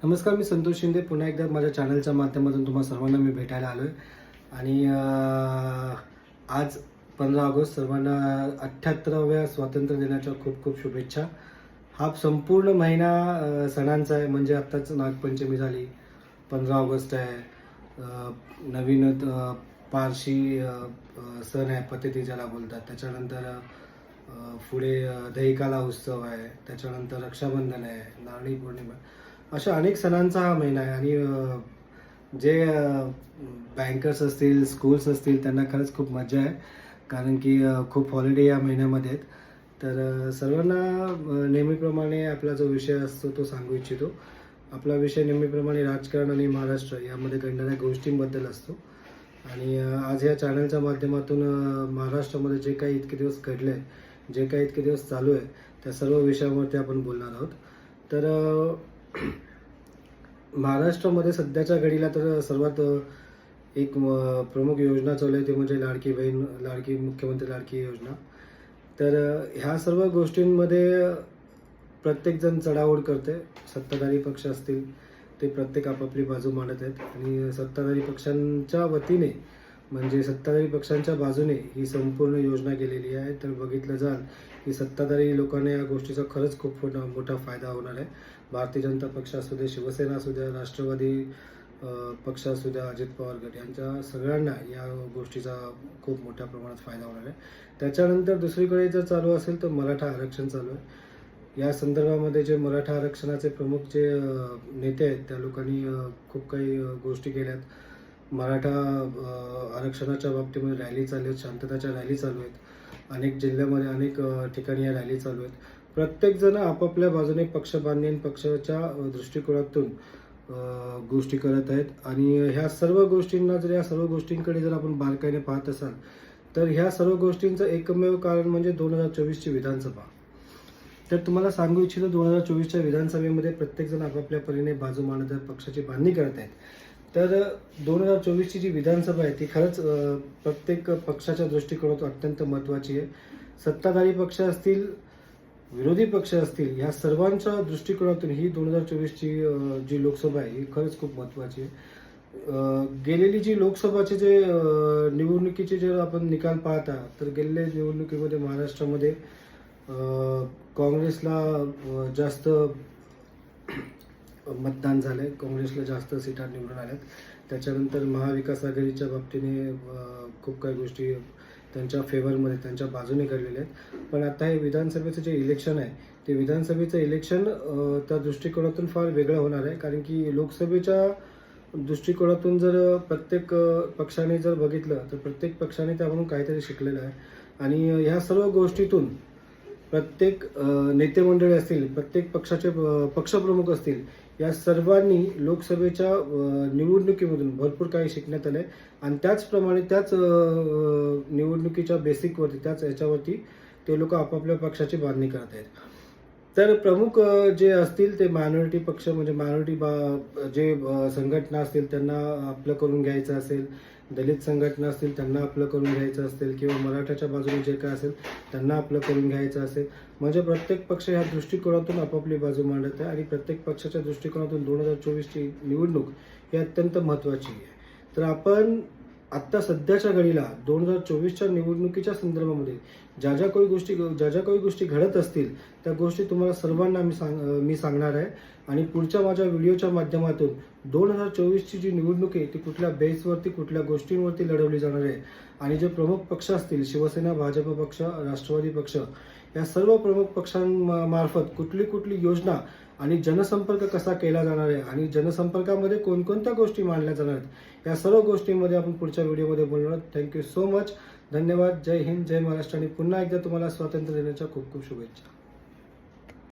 नमस्कार, मी संतोष शिंदे पुन्हा एकदा माझ्या चॅनलच्या माध्यमातून तुम्हा सर्वांना मी भेटायला आलो आहे. आणि आज 15 ऑगस्ट सर्वांना 78व्या स्वातंत्र्य दिनाच्या खूप खूप शुभेच्छा. हा संपूर्ण महिना सणांचा आहे. म्हणजे आत्ताच नागपंचमी झाली, 15 ऑगस्ट आहे, नवीन पारशी सण आहे, पतती ज्याला बोलतात. त्याच्यानंतर पुढे दहिकाला उत्सव आहे, त्याच्यानंतर रक्षाबंधन आहे, नारळी पौर्णिमा. अशा अनेक सणांचा हा महिना आहे. आणि जे बँकर्स असतील, स्कूल्स असतील, त्यांना खरंच खूप मजा आहे, कारण की खूप हॉलिडे या महिन्यामध्ये आहेत. तर सर्वांना नेहमीप्रमाणे आपला जो विषय असतो तो सांगू इच्छितो. आपला विषय नेहमीप्रमाणे राजकारण आणि महाराष्ट्र यामध्ये घडणाऱ्या गोष्टींबद्दल असतो. आणि आज या चॅनलच्या माध्यमातून महाराष्ट्रामध्ये जे काही इतके दिवस घडले आहे, जे काही इतके दिवस चालू आहे, त्या सर्व विषयावरती आपण बोलणार आहोत. तर महाराष्ट्रामध्ये सध्याच्या घडीला तर सर्वात एक प्रमुख योजना चालू आहे, ते म्हणजे लाडकी बहीण, मुख्यमंत्री लाडकी योजना. तर ह्या सर्व गोष्टींमध्ये प्रत्येकजण चढाओढ करते. सत्ताधारी पक्ष असतील ते प्रत्येक आपापली बाजू मांडत आहेत. आणि सत्ताधारी पक्षांच्या वतीने, म्हणजे सत्ताधारी पक्षांच्या बाजूने ही संपूर्ण योजना गेलेली आहे. तर बघितलं जाल की सत्ताधारी लोकांना या गोष्टीचा खरंच खूप मोठा फायदा होणार आहे. भारतीय जनता पक्ष असू दे, शिवसेना असू द्या, राष्ट्रवादी पक्ष असू द्या, अजित पवार गट, यांच्या सगळ्यांना या गोष्टीचा खूप मोठ्या प्रमाणात फायदा होणार आहे. त्याच्यानंतर दुसरीकडे जर चालू असेल तर मराठा आरक्षण चालू आहे. या संदर्भामध्ये जे मराठा आरक्षणाचे प्रमुख जे नेते आहेत, त्या लोकांनी खूप काही गोष्टी केल्यात. मराठा आरक्षणाच्या बाबतीमध्ये रॅली चालू आहेत, शांतताच्या रॅली चालू आहेत. अनेक जिल्ह्यामध्ये अनेक ठिकाणी या रॅली चालू आहेत. प्रत्येकजण आपापल्या बाजूने पक्ष बांधून पक्षाच्या दृष्टिकोनातून गोष्टी करत आहेत. आणि ह्या सर्व गोष्टींकडे जर आपण बारकाईने पाहत असाल तर ह्या सर्व गोष्टींचं एकमेव कारण म्हणजे 2024ची विधानसभा. तर तुम्हाला सांगू इच्छितो, 2024च्या विधानसभेमध्ये प्रत्येकजण आपापल्या परीने बाजू मांडत आहेत, पक्षाची बांधणी करत आहेत. तर 2024ची जी विधानसभा आहे ती खरंच प्रत्येक पक्षाच्या दृष्टिकोनातून अत्यंत महत्त्वाची आहे. सत्ताधारी पक्ष असतील, विरोधी पक्ष असतील, ह्या सर्वांच्या दृष्टिकोनातून ही 2024ची जी लोकसभा आहे ही खरंच खूप महत्त्वाची आहे. गेलेली जी लोकसभाचे जे निवडणुकीचे जर आपण निकाल पाहता तर गेलेल्या निवडणुकीमध्ये महाराष्ट्रामध्ये काँग्रेसला जास्त मतदान झालंय, काँग्रेसला जास्त सीटा निवडून आल्यात. त्याच्यानंतर महाविकास आघाडीच्या बाबतीने खूप काही गोष्टी त्यांच्या फेवरमध्ये, त्यांच्या बाजूने घडलेल्या आहेत. पण आता हे विधानसभेचं जे इलेक्शन आहे ते विधानसभेचं इलेक्शन त्या दृष्टिकोनातून फार वेगळं होणार आहे. कारण की लोकसभेच्या दृष्टिकोनातून जर प्रत्येक पक्षाने जर बघितलं तर प्रत्येक पक्षाने त्यामधून काहीतरी शिकलेलं आहे. आणि ह्या सर्व गोष्टीतून प्रत्येक नेते मंडळी असतील, प्रत्येक पक्षाचे पक्षप्रमुख असतील, या सर्वांनी लोकसभेच्या निवडणुकीमधून भरपूर काही शिकण्यात आलं आहे. आणि त्याचप्रमाणे त्याच निवडणुकीच्या बेसिकवरती, त्याच याच्यावरती ते लोक आपापल्या पक्षाची बांधणी करत आहेत. तर प्रमुख जे असतील ते मायनॉरिटी पक्ष, म्हणजे जे संघटना असतील त्यांना आपलं करून घ्यायचं असेल, दलित संघटना असतील त्यांना आपलं करून घ्यायचं असेल, किंवा मराठाच्या बाजूने जे काय असेल त्यांना आपलं करून घ्यायचं असेल, म्हणजे प्रत्येक पक्ष ह्या दृष्टिकोनातून आपापली बाजू मांडत आहे. आणि प्रत्येक पक्षाच्या दृष्टिकोनातून 2024ची निवडणूक ही अत्यंत महत्त्वाची आहे. तर आपण आत्ता सध्याच्या घडीला 2024च्या निवडणुकीच्या संदर्भामध्ये ज्या ज्या काही गोष्टी घडत असतील त्या गोष्टी तुम्हाला सर्वांना मी सांगणार आहे. आणि पुढच्या माझ्या व्हिडिओच्या माध्यमातून 2024ची जी निवडणूक आहे ती कुठल्या बेसवरती, कुठल्या गोष्टींवरती लढवली जाणार आहे, आणि जे प्रमुख पक्ष असतील, शिवसेना, भाजप पक्ष, राष्ट्रवादी पक्ष, या सर्व प्रमुख पक्षांमार्फत कुठली योजना आणि जनसंपर्क कसा केला जाणार आहे, आणि जनसंपर्कामध्ये कोणकोणत्या गोष्टी मांडल्या जाणार आहेत, या सर्व गोष्टींमध्ये आपण पुढच्या व्हिडिओमध्ये बोलणार आहोत. Thank you so much. धन्यवाद. जय हिंद, जय महाराष्ट्र. आणि पुन्हा एकदा तुम्हाला स्वातंत्र्य दिनाच्या खूप खूप शुभेच्छा.